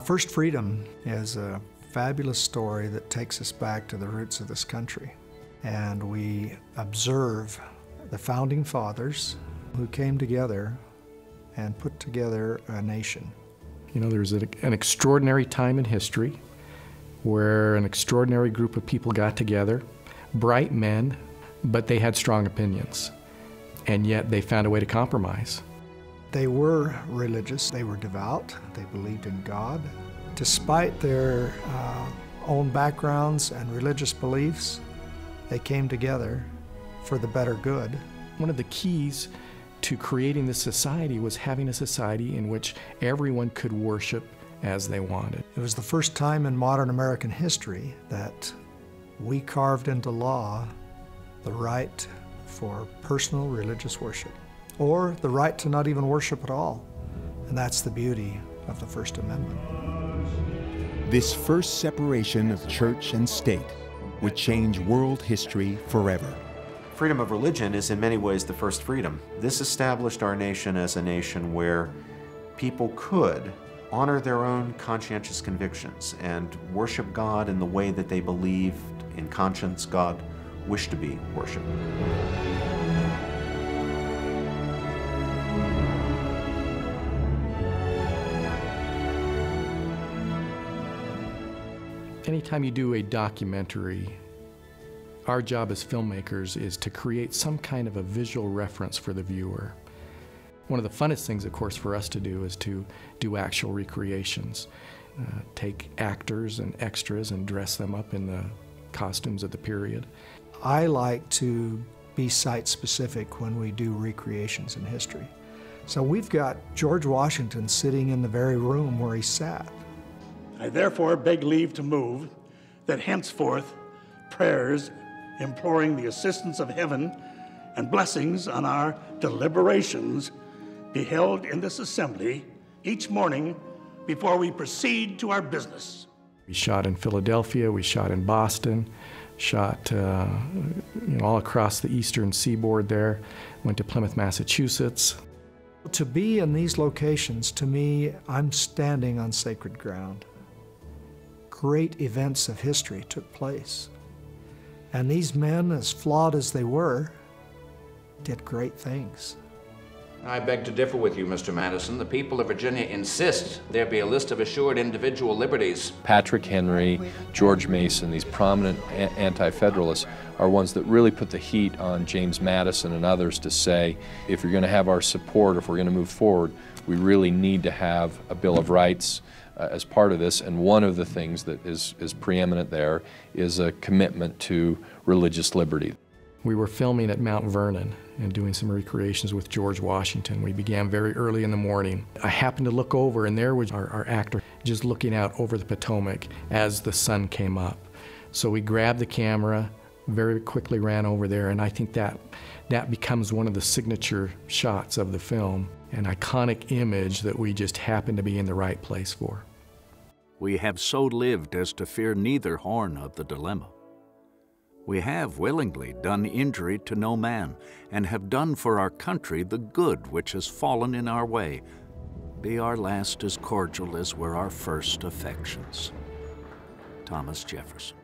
First Freedom is a fabulous story that takes us back to the roots of this country. And we observe the founding fathers who came together and put together a nation. You know, there's an extraordinary time in history where an extraordinary group of people got together, bright men, but they had strong opinions, and yet they found a way to compromise. They were religious, they were devout, they believed in God. Despite their own backgrounds and religious beliefs, they came together for the better good. One of the keys to creating this society was having a society in which everyone could worship as they wanted. It was the first time in modern American history that we carved into law the right for personal religious worship, or the right to not even worship at all. And that's the beauty of the First Amendment. This first separation of church and state would change world history forever. Freedom of religion is in many ways the first freedom. This established our nation as a nation where people could honor their own conscientious convictions and worship God in the way that they believed in conscience God wished to be worshiped. Anytime you do a documentary, our job as filmmakers is to create some kind of a visual reference for the viewer. One of the funnest things, of course, for us to do is to do actual recreations. Take actors and extras and dress them up in the costumes of the period. I like to be site-specific when we do recreations in history. So we've got George Washington sitting in the very room where he sat. I therefore beg leave to move that henceforth prayers imploring the assistance of heaven and blessings on our deliberations be held in this assembly each morning before we proceed to our business. We shot in Philadelphia, we shot in Boston, shot all across the eastern seaboard there, went to Plymouth, Massachusetts. To be in these locations, to me, I'm standing on sacred ground. Great events of history took place. And these men, as flawed as they were, did great things. I beg to differ with you, Mr. Madison. The people of Virginia insist there be a list of assured individual liberties. Patrick Henry, George Mason, these prominent anti-federalists are ones that really put the heat on James Madison and others to say, if you're going to have our support, if we're going to move forward, we really need to have a Bill of Rights as part of this. And one of the things that is preeminent there is a commitment to religious liberty. We were filming at Mount Vernon and doing some recreations with George Washington. We began very early in the morning. I happened to look over, and there was our actor just looking out over the Potomac as the sun came up. So we grabbed the camera, very quickly ran over there, and I think that becomes one of the signature shots of the film, an iconic image that we just happened to be in the right place for. We have so lived as to fear neither horn of the dilemma. We have willingly done injury to no man, and have done for our country the good which has fallen in our way. Be our last as cordial as were our first affections. Thomas Jefferson.